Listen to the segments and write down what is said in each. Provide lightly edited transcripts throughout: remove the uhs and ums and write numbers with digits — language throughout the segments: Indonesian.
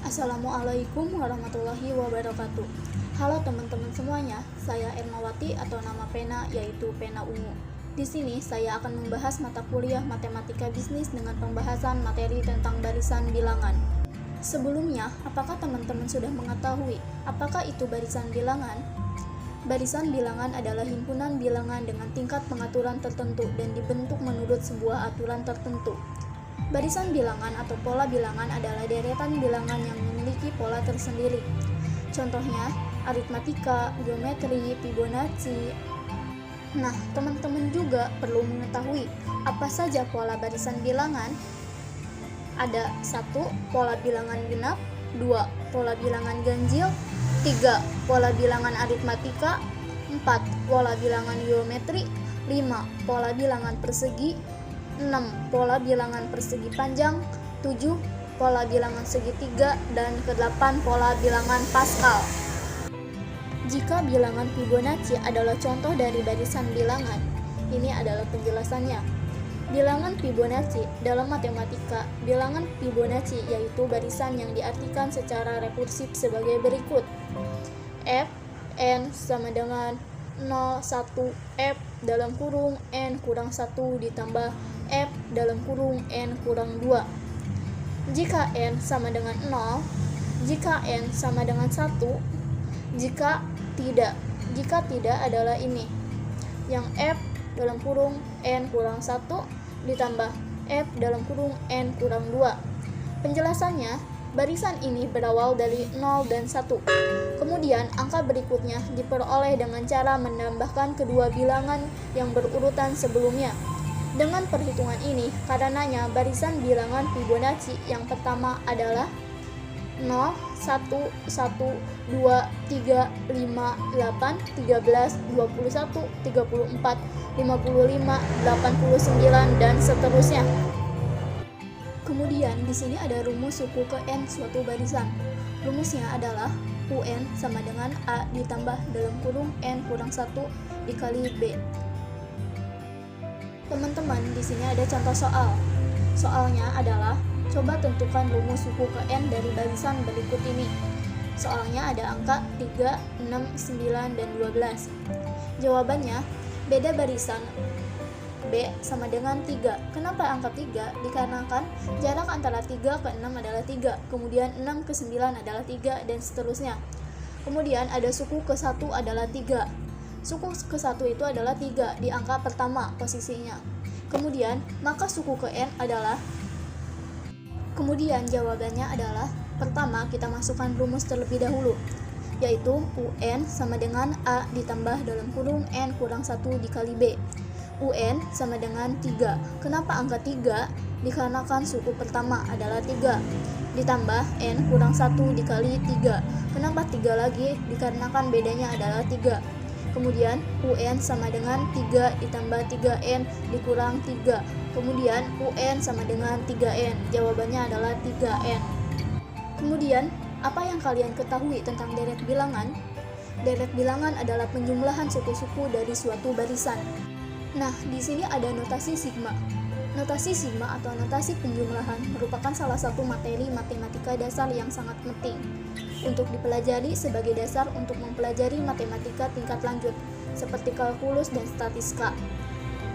Assalamualaikum warahmatullahi wabarakatuh. Halo teman-teman semuanya, saya Ermawati atau nama pena yaitu pena ungu. Di sini saya akan membahas mata kuliah Matematika Bisnis dengan pembahasan materi tentang barisan bilangan. Sebelumnya, apakah teman-teman sudah mengetahui apakah itu barisan bilangan? Barisan bilangan adalah himpunan bilangan dengan tingkat pengaturan tertentu dan dibentuk menurut sebuah aturan tertentu. Barisan bilangan atau pola bilangan adalah deretan bilangan yang memiliki pola tersendiri. Contohnya, aritmatika, geometri, Fibonacci. Nah, teman-teman juga perlu mengetahui apa saja pola barisan bilangan. Ada 1. Pola bilangan genap, 2. Pola bilangan ganjil, 3. Pola bilangan aritmatika, 4. Pola bilangan geometri, 5. Pola bilangan persegi, 6. Pola bilangan persegi panjang, 7. Pola bilangan segitiga, dan ke-8 pola bilangan Pascal. Jika bilangan Fibonacci adalah contoh dari barisan bilangan, ini adalah penjelasannya. Bilangan Fibonacci dalam matematika, bilangan Fibonacci yaitu barisan yang diartikan secara rekursif sebagai berikut. F n sama dengan 0, 1, F dalam kurung n kurang 1 ditambah F dalam kurung n kurang 2. Jika n sama dengan 0, jika n sama dengan 1, jika tidak adalah ini, yang F dalam kurung n kurang 1 ditambah F dalam kurung n kurang 2. Penjelasannya, barisan ini berawal dari 0 dan 1. Kemudian angka berikutnya diperoleh dengan cara menambahkan kedua bilangan yang berurutan sebelumnya. Dengan perhitungan ini, karenanya barisan bilangan Fibonacci yang pertama adalah 0, 1, 1, 2, 3, 5, 8, 13, 21, 34, 55, 89, dan seterusnya. Kemudian di sini ada rumus suku ke n suatu barisan. Rumusnya adalah UN sama dengan A ditambah dalam kurung n kurang 1 dikali B. Teman-teman, di sini ada contoh soal. Soalnya adalah coba tentukan rumus suku ke n dari barisan berikut ini. Soalnya ada angka 3, 6, 9, dan 12. Jawabannya, beda barisan B sama dengan 3. Kenapa angka 3? Dikarenakan jarak antara 3 ke 6 adalah 3, kemudian 6 ke 9 adalah 3, dan seterusnya. Kemudian ada suku ke 1 adalah 3. Suku ke 1 itu adalah 3 di angka pertama posisinya. Kemudian, maka suku ke n adalah, kemudian jawabannya adalah, pertama kita masukkan rumus terlebih dahulu, yaitu UN sama dengan A ditambah dalam kurung n kurang 1 dikali B. UN sama dengan 3. Kenapa angka 3? Dikarenakan suku pertama adalah 3. Ditambah n kurang 1 dikali 3. Kenapa 3 lagi? Dikarenakan bedanya adalah 3. Kemudian UN sama dengan 3 ditambah 3N dikurang 3. Kemudian UN sama dengan 3N. Jawabannya adalah 3N. Kemudian, apa yang kalian ketahui tentang deret bilangan? Deret bilangan adalah penjumlahan suku-suku dari suatu barisan. Nah, di sini ada notasi sigma. Notasi sigma atau notasi penjumlahan merupakan salah satu materi matematika dasar yang sangat penting untuk dipelajari sebagai dasar untuk mempelajari matematika tingkat lanjut seperti kalkulus dan statistika.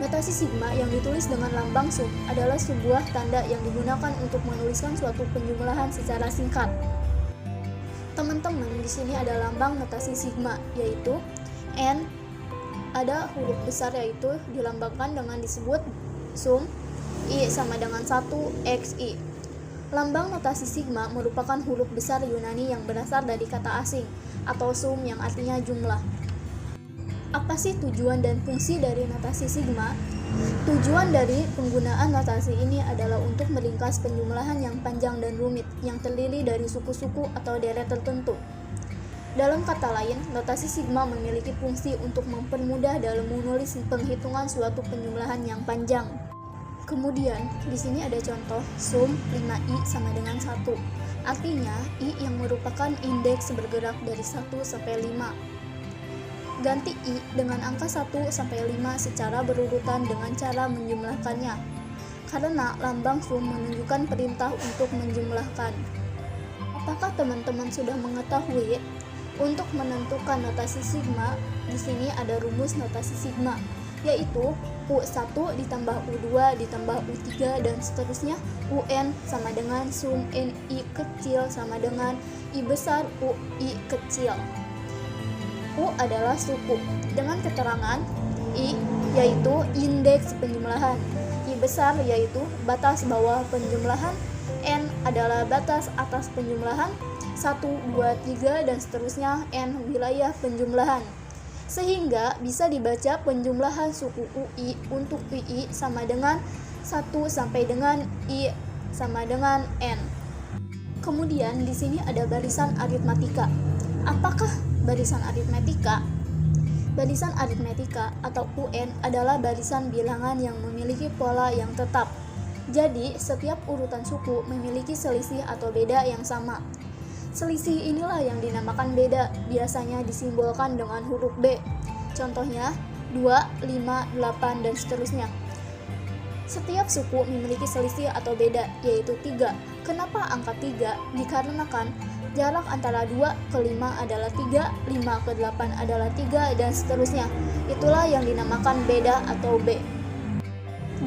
Notasi sigma yang ditulis dengan lambang sum adalah sebuah tanda yang digunakan untuk menuliskan suatu penjumlahan secara singkat. Teman-teman, di sini ada lambang notasi sigma, yaitu n, ada huruf besar yaitu dilambangkan dengan disebut sum, I sama dengan 1xi. Lambang notasi sigma merupakan huruf besar Yunani yang berasal dari kata asing atau sum yang artinya jumlah. Apa sih tujuan dan fungsi dari notasi sigma? Tujuan dari penggunaan notasi ini adalah untuk meringkas penjumlahan yang panjang dan rumit yang terdiri dari suku-suku atau deret tertentu. Dalam kata lain, notasi sigma memiliki fungsi untuk mempermudah dalam menulis penghitungan suatu penjumlahan yang panjang. Kemudian, di sini ada contoh sum 5i sama dengan 1. Artinya, i yang merupakan indeks bergerak dari 1 sampai 5. Ganti i dengan angka 1 sampai 5 secara berurutan dengan cara menjumlahkannya. Karena lambang sum menunjukkan perintah untuk menjumlahkan. Apakah teman-teman sudah mengetahui untuk menentukan notasi sigma? Di sini ada rumus notasi sigma, yaitu U1 ditambah U2 ditambah U3 dan seterusnya. UN sama dengan sum NI kecil sama dengan I besar UI kecil. U adalah suku dengan keterangan, I yaitu indeks penjumlahan, I besar yaitu batas bawah penjumlahan, N adalah batas atas penjumlahan, 1, 2, 3 dan seterusnya, N wilayah penjumlahan. Sehingga bisa dibaca penjumlahan suku UI untuk UI sama dengan 1 sampai dengan I sama dengan N. Kemudian di sini ada barisan aritmatika. Apakah barisan aritmatika? Barisan aritmatika atau UN adalah barisan bilangan yang memiliki pola yang tetap. Jadi, setiap urutan suku memiliki selisih atau beda yang sama. Selisih inilah yang dinamakan beda, biasanya disimbolkan dengan huruf B. Contohnya, 2, 5, 8, dan seterusnya. Setiap suku memiliki selisih atau beda, yaitu 3. Kenapa angka 3? Dikarenakan jarak antara 2 ke 5 adalah 3, 5 ke 8 adalah 3, dan seterusnya. Itulah yang dinamakan beda atau B.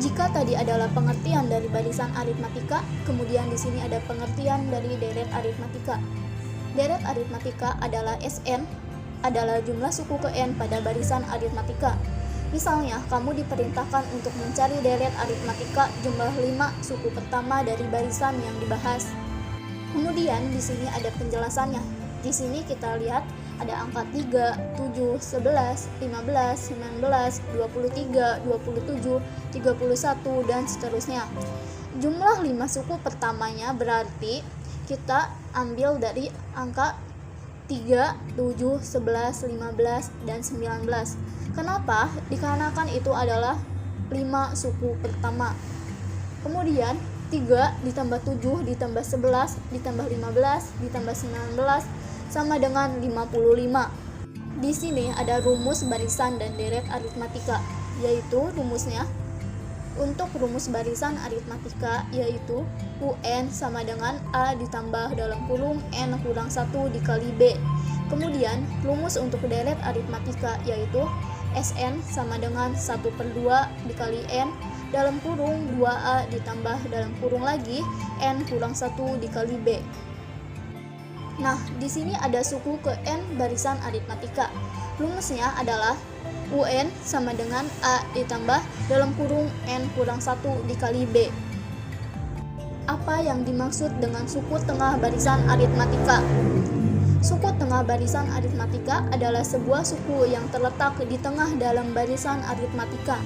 Jika tadi adalah pengertian dari barisan aritmatika, kemudian di sini ada pengertian dari deret aritmatika. Deret aritmatika adalah SN, adalah jumlah suku ke N pada barisan aritmatika. Misalnya, kamu diperintahkan untuk mencari deret aritmatika jumlah 5 suku pertama dari barisan yang dibahas. Kemudian di sini ada penjelasannya. Di sini kita lihat ada angka 3, 7, 11, 15, 19, 23, 27, 31, dan seterusnya. Jumlah 5 suku pertamanya berarti kita ambil dari angka 3, 7, 11, 15, dan 19. Kenapa? Dikarenakan itu adalah 5 suku pertama. Kemudian 3 ditambah 7 ditambah 11 ditambah 15 ditambah 19 sama dengan 55. Di sini ada rumus barisan dan deret aritmatika, yaitu rumusnya untuk rumus barisan aritmatika yaitu UN sama dengan A ditambah dalam kurung N kurang 1 dikali B. Kemudian rumus untuk deret aritmatika yaitu SN sama dengan 1/2 dikali N dalam kurung 2A ditambah dalam kurung lagi N kurang 1 dikali B. Nah, di sini ada suku ke N barisan aritmatika. Rumusnya adalah UN sama dengan A ditambah dalam kurung N kurang 1 dikali B. Apa yang dimaksud dengan suku tengah barisan aritmatika? Suku tengah barisan aritmatika adalah sebuah suku yang terletak di tengah dalam barisan aritmatika.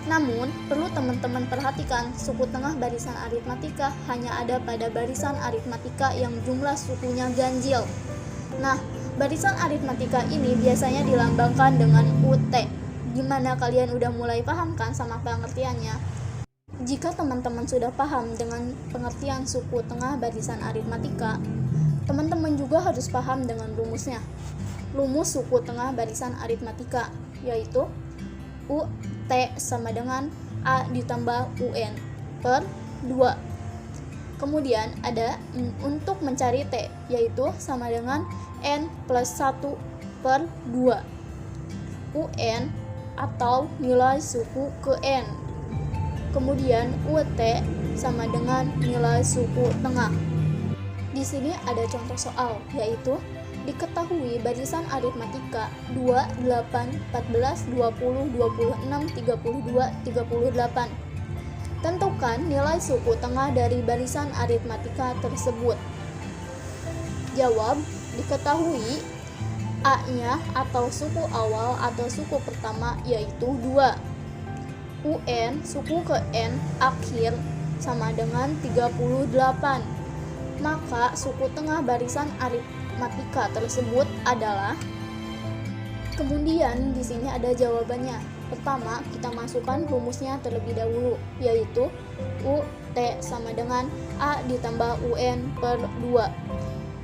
Namun, perlu teman-teman perhatikan, suku tengah barisan aritmatika hanya ada pada barisan aritmatika yang jumlah sukunya ganjil. Nah, barisan aritmatika ini biasanya dilambangkan dengan UT. Gimana kalian udah mulai paham kan sama pengertiannya? Jika teman-teman sudah paham dengan pengertian suku tengah barisan aritmatika, teman-teman juga harus paham dengan rumusnya. Rumus suku tengah barisan aritmatika yaitu UT sama dengan A ditambah UN per 2. Kemudian ada untuk mencari T, yaitu sama dengan N plus 1 per 2. UN atau nilai suku ke N. Kemudian UT sama dengan nilai suku tengah. Di sini ada contoh soal, yaitu diketahui barisan aritmatika 2, 8, 14, 20, 26, 32, 38. Tentukan nilai suku tengah dari barisan aritmatika tersebut. Jawab, diketahui A-nya atau suku awal atau suku pertama yaitu 2. UN suku ke N akhir sama dengan 38. Maka suku tengah barisan aritmatika tersebut adalah. Kemudian di sini ada jawabannya. Pertama, kita masukkan rumusnya terlebih dahulu, yaitu UT sama dengan A ditambah UN per 2.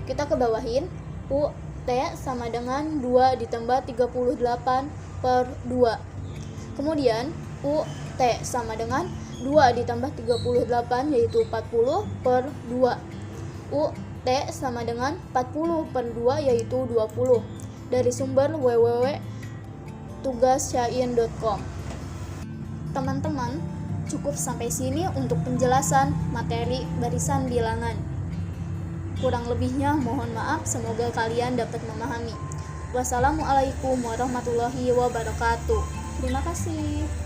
Kita kebawahin, UT sama dengan 2 ditambah 38 per 2. Kemudian UT sama dengan 2 ditambah 38 yaitu 40 per 2. UT T sama dengan 40/2 yaitu 20. Dari sumber www.tugassyain.com. Teman-teman, cukup sampai sini untuk penjelasan materi barisan bilangan. Kurang lebihnya mohon maaf, semoga kalian dapat memahami. Wassalamualaikum warahmatullahi wabarakatuh. Terima kasih.